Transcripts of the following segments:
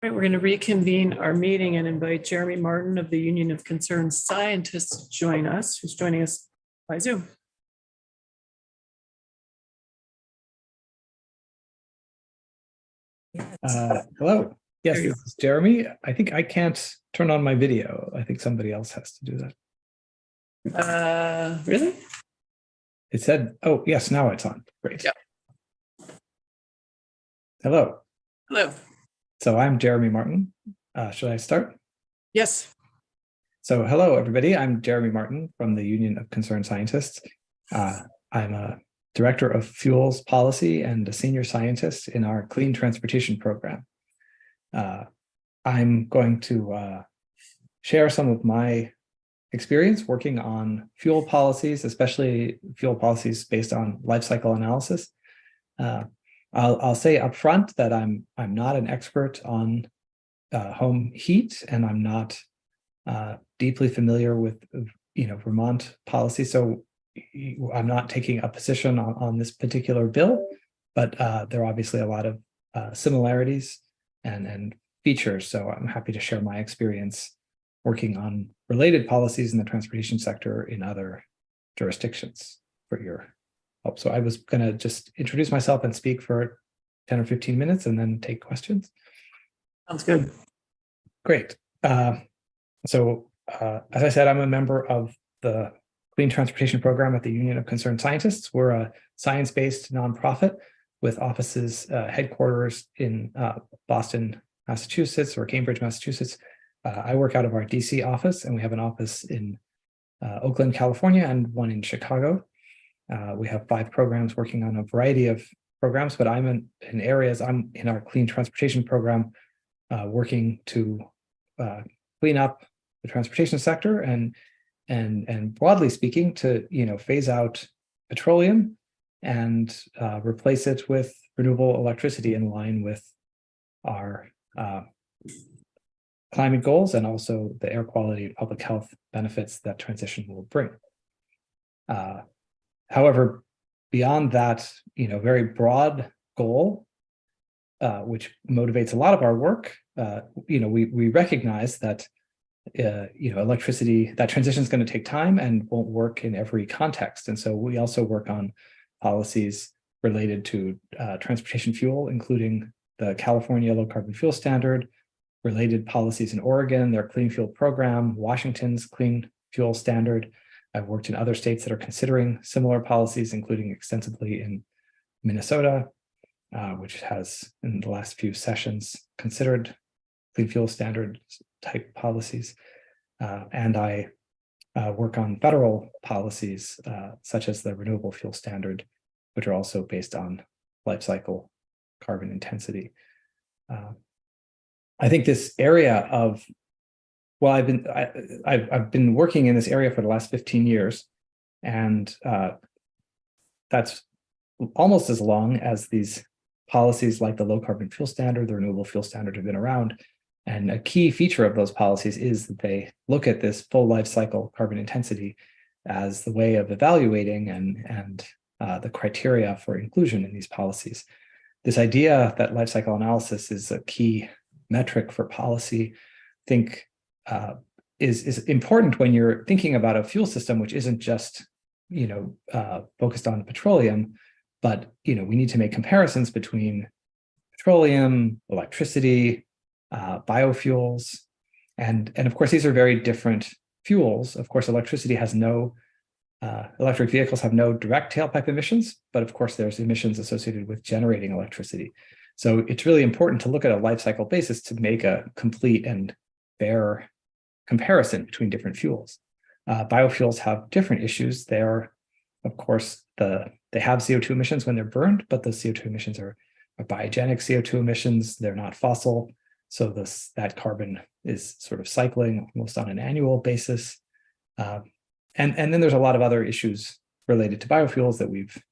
All right, we're going to reconvene our meeting and invite Jeremy Martin of the Union of Concerned Scientists to join us, who's joining us by Zoom. Hello. Yes, this is Jeremy. I think I can't turn on my video. I think somebody else has to do that. Really? It said, oh, yes, now it's on. Great. Yeah. Hello. Hello. So I'm Jeremy Martin. Should I start? Yes. So hello, everybody. I'm Jeremy Martin from the Union of Concerned Scientists. I'm a director of fuels policy and a senior scientist in our clean transportation program. I'm going to share some of my experience working on fuel policies, especially fuel policies based on life cycle analysis. I'll say up front that I'm not an expert on home heat, and I'm not deeply familiar with Vermont policy, so I'm not taking a position on this particular bill, but there are obviously a lot of similarities and features, so I'm happy to share my experience working on related policies in the transportation sector in other jurisdictions for your help. So I was going to just introduce myself and speak for 10 or 15 minutes and then take questions. Sounds good. Great. So as I said, I'm a member of the Clean Transportation Program at the Union of Concerned Scientists. We're a science-based nonprofit with offices, headquarters in Boston, Massachusetts, or Cambridge, Massachusetts. I work out of our DC office, and we have an office in Oakland, California, and one in Chicago. We have 5 programs working on a variety of programs, but I'm in areas, I'm in our clean transportation program, working to clean up the transportation sector and broadly speaking to phase out petroleum and replace it with renewable electricity in line with our climate goals and also the air quality and public health benefits that transition will bring. However, beyond that, very broad goal, which motivates a lot of our work, we recognize that electricity, that transition is going to take time and won't work in every context. And so we also work on policies related to transportation fuel, including the California Low Carbon Fuel Standard, related policies in Oregon, their Clean Fuel Program, Washington's Clean Fuel Standard. I've worked in other states that are considering similar policies, including extensively in Minnesota, which has, in the last few sessions, considered Clean Fuel Standard type policies. And I work on federal policies, such as the Renewable Fuel Standard, which are also based on life cycle carbon intensity. I think this area of, well, I've been working in this area for the last 15 years, and that's almost as long as these policies like the Low Carbon Fuel Standard, the Renewable Fuel Standard have been around. And a key feature of those policies is that they look at this full life cycle carbon intensity as the way of evaluating and the criteria for inclusion in these policies. This idea that life cycle analysis is a key metric for policy, I think is important when you're thinking about a fuel system which isn't just focused on petroleum, but we need to make comparisons between petroleum, electricity, biofuels, and of course these are very different fuels. Of course, electricity has no electric vehicles have no direct tailpipe emissions, but of course there's emissions associated with generating electricity. So it's really important to look at a life cycle basis to make a complete and fair comparison between different fuels. Biofuels have different issues. They're, of course, they have CO2 emissions when they're burned, but those CO2 emissions are biogenic CO2 emissions. They're not fossil. So that carbon is sort of cycling almost on an annual basis. And then there's a lot of other issues related to biofuels that we've,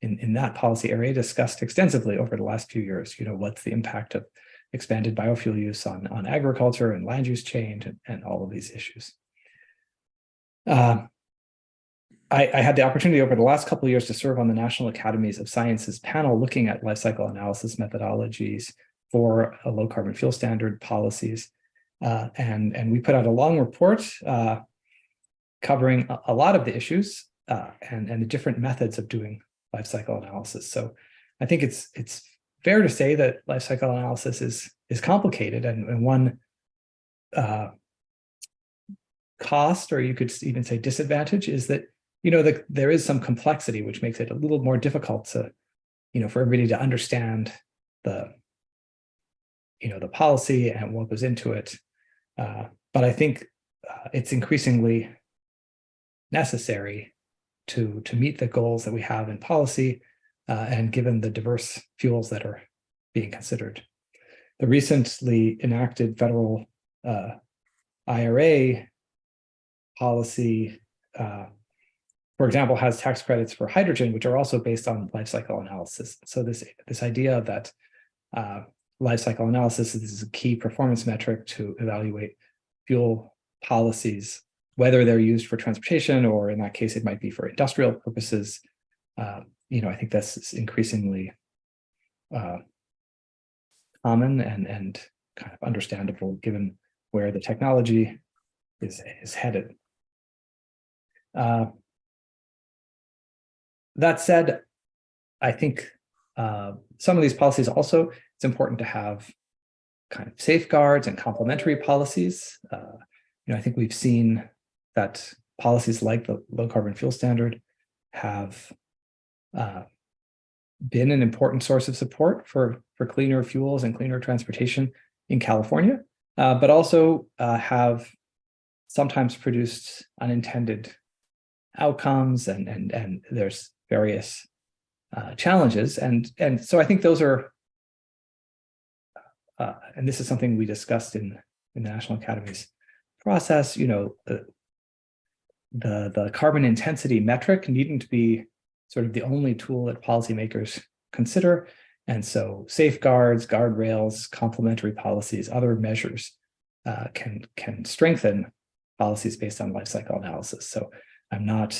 in that policy area, discussed extensively over the last few years. What's the impact of expanded biofuel use on agriculture and land use change and all of these issues. I had the opportunity over the last couple of years to serve on the National Academies of Sciences panel looking at life cycle analysis methodologies for a low carbon fuel standard policies. And we put out a long report covering a lot of the issues and the different methods of doing life cycle analysis. So I think it's fair to say that life cycle analysis is complicated, and one cost, or you could even say disadvantage, is that there is some complexity, which makes it a little more difficult to for everybody to understand the policy and what goes into it. But I think it's increasingly necessary to meet the goals that we have in policy, and given the diverse fuels that are being considered. The recently enacted federal IRA policy, for example, has tax credits for hydrogen, which are also based on life cycle analysis. So this idea that life cycle analysis is a key performance metric to evaluate fuel policies, whether they're used for transportation, or in that case, it might be for industrial purposes. I think that's increasingly common and kind of understandable given where the technology is headed. That said, I think some of these policies also, it's important to have kind of safeguards and complementary policies. I think we've seen that policies like the low carbon fuel standard have been an important source of support for cleaner fuels and cleaner transportation in California, but also have sometimes produced unintended outcomes, and there's various challenges. And so I think those are, and this is something we discussed in the National Academy's process, the carbon intensity metric needn't be sort of the only tool that policymakers consider. And so safeguards, guardrails, complementary policies, other measures can strengthen policies based on life cycle analysis. So I'm not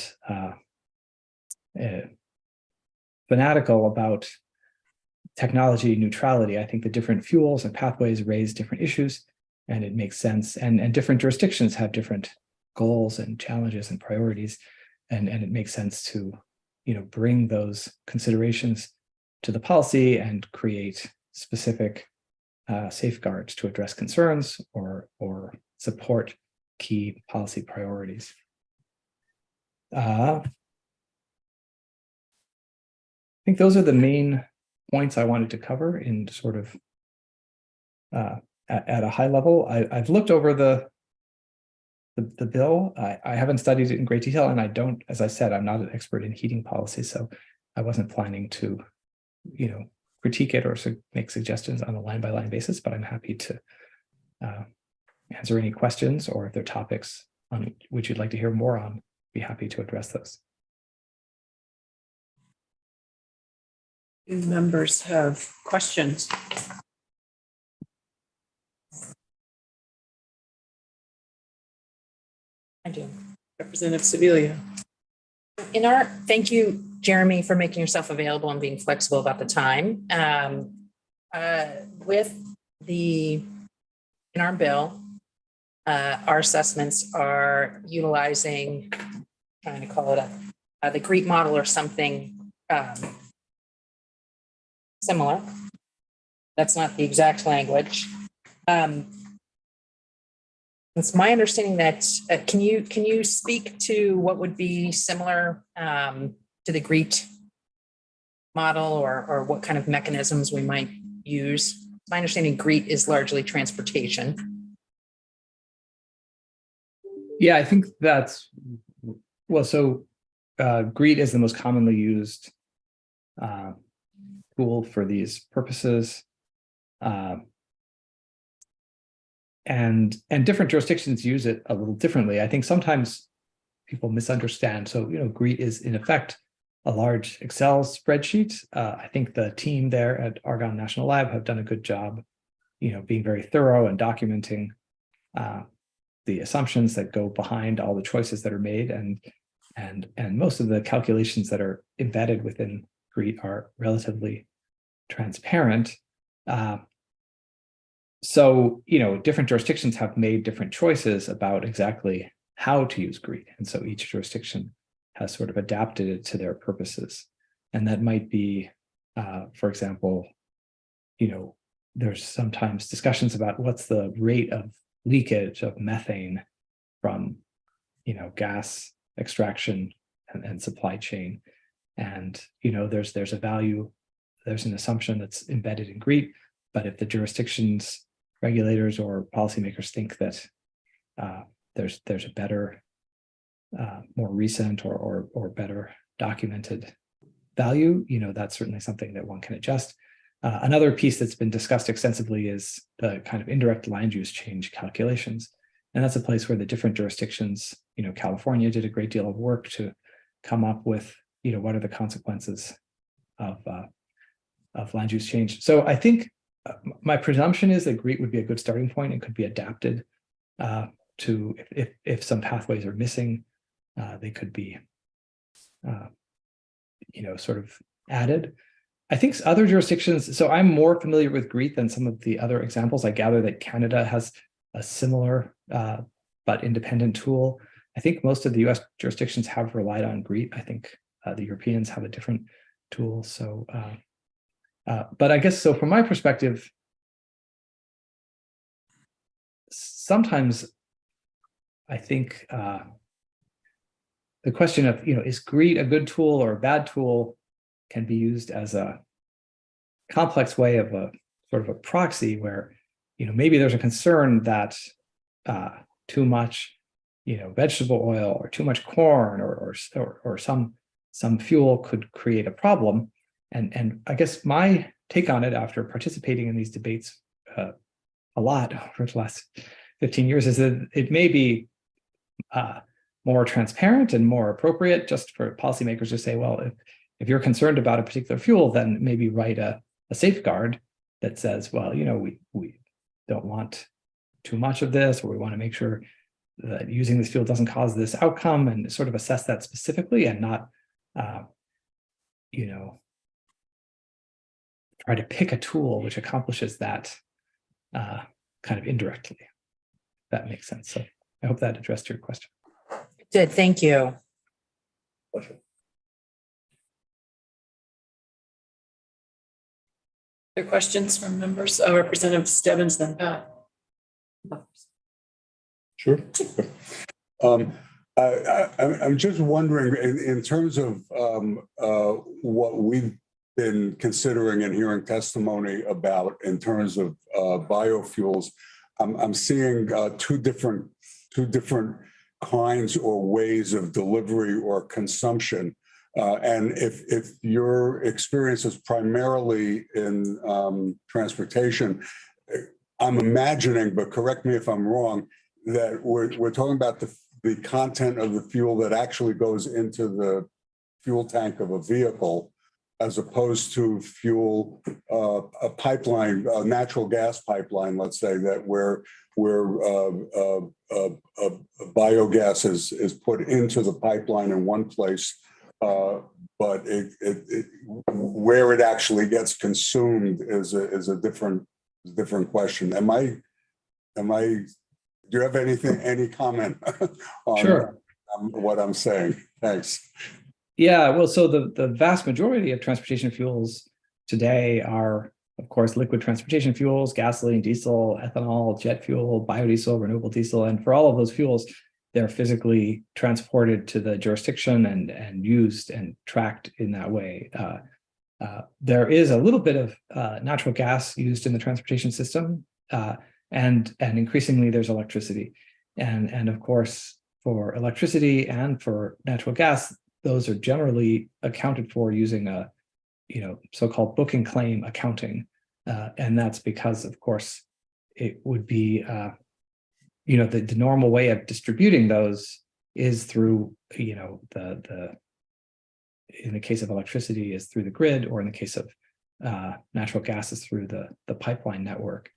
fanatical about technology neutrality. I think the different fuels and pathways raise different issues, and it makes sense. And different jurisdictions have different goals and challenges and priorities, and it makes sense to bring those considerations to the policy and create specific safeguards to address concerns or support key policy priorities. I think those are the main points I wanted to cover in sort of at a high level. I've looked over the bill. I haven't studied it in great detail, and I don't, as I said, I'm not an expert in heating policy, so I wasn't planning to, critique it or make suggestions on a line-by-line basis, but I'm happy to answer any questions, or if there are topics on which you'd like to hear more on, be happy to address those. Do members have questions? I do. Representative Sibilia. Thank you, Jeremy, for making yourself available and being flexible about the time. In our bill, our assessments are utilizing, trying to call it the GREET model or something similar. That's not the exact language. It's my understanding that, can you speak to what would be similar to the GREET model, or what kind of mechanisms we might use? My understanding GREET is largely transportation. Yeah, I think that's, well, so GREET is the most commonly used tool for these purposes. And different jurisdictions use it a little differently. I think sometimes people misunderstand. So, GREET is in effect a large Excel spreadsheet. I think the team there at Argonne National Lab have done a good job, being very thorough and documenting the assumptions that go behind all the choices that are made, and most of the calculations that are embedded within GREET are relatively transparent. So, different jurisdictions have made different choices about exactly how to use GREET. And so each jurisdiction has sort of adapted it to their purposes. And that might be, for example, there's sometimes discussions about what's the rate of leakage of methane from, gas extraction and supply chain. And, there's a value, there's an assumption that's embedded in GREET, but if the jurisdictions, regulators, or policymakers think that there's a better, more recent or better documented value, that's certainly something that one can adjust. Another piece that's been discussed extensively is the kind of indirect land use change calculations. And that's a place where the different jurisdictions, California did a great deal of work to come up with, what are the consequences of land use change. So I think my presumption is that GREET would be a good starting point and could be adapted to, if some pathways are missing, they could be, sort of added. I think other jurisdictions, so I'm more familiar with GREET than some of the other examples. I gather that Canada has a similar but independent tool. I think most of the US jurisdictions have relied on GREET. I think the Europeans have a different tool. So, but I guess, so from my perspective, sometimes I think the question of, is GREET a good tool or a bad tool can be used as a complex way of a sort of a proxy where, maybe there's a concern that too much, vegetable oil or too much corn or some fuel could create a problem. And I guess my take on it after participating in these debates a lot over the last 15 years is that it may be more transparent and more appropriate just for policymakers to say, well, if you're concerned about a particular fuel, then maybe write a safeguard that says, well, we don't want too much of this, or we want to make sure that using this fuel doesn't cause this outcome, and sort of assess that specifically and not, try to pick a tool which accomplishes that kind of indirectly. If that makes sense. So I hope that addressed your question. It did. Thank you. Pleasure. Other questions from members? Representative Stebbins, then Pat. Sure. I'm just wondering, in terms of what we've been considering and hearing testimony about in terms of biofuels, I'm seeing two different kinds or ways of delivery or consumption. And if your experience is primarily in transportation, I'm imagining, but correct me if I'm wrong, that we're talking about the content of the fuel that actually goes into the fuel tank of a vehicle, as opposed to fuel, a pipeline, a natural gas pipeline, let's say, that where biogas is put into the pipeline in one place, but where it actually gets consumed is a different question. Do you have any comment on Sure. What I'm saying? Thanks. Yeah, well, so the vast majority of transportation fuels today are, of course, liquid transportation fuels: gasoline, diesel, ethanol, jet fuel, biodiesel, renewable diesel. And for all of those fuels, they're physically transported to the jurisdiction and used and tracked in that way. There is a little bit of natural gas used in the transportation system, and increasingly there's electricity. And of course, for electricity and for natural gas, those are generally accounted for using a, so-called book and claim accounting. And that's because, of course, it would be, the normal way of distributing those is through, in the case of electricity is through the grid, or in the case of natural gas is through the pipeline network.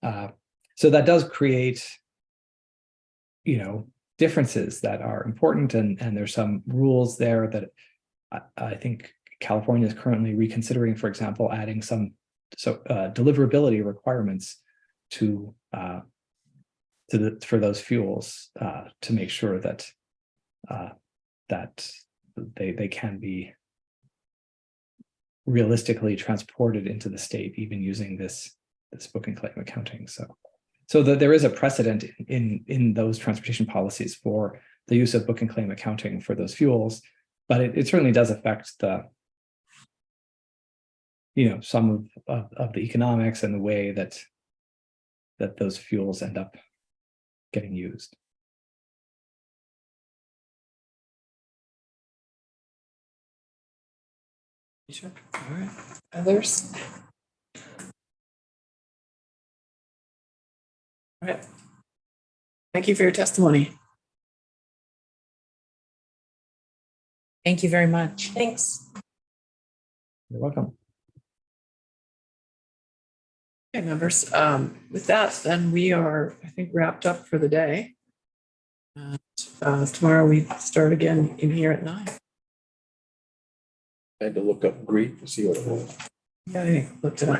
So that does create, differences that are important, and there's some rules there that I think California is currently reconsidering, for example, adding some deliverability requirements for those fuels to make sure that they can be realistically transported into the state, even using this book and claim accounting. So that there is a precedent in those transportation policies for the use of book and claim accounting for those fuels, but it certainly does affect some of the economics and the way that those fuels end up getting used. Sure. All right. Others? All right. Thank you for your testimony. Thank you very much. Thanks. You're welcome. Okay, members, with that, then we are, I think, wrapped up for the day. Tomorrow we start again in here at 9. I had to look up greet to see what it was. Yeah, I looked it up.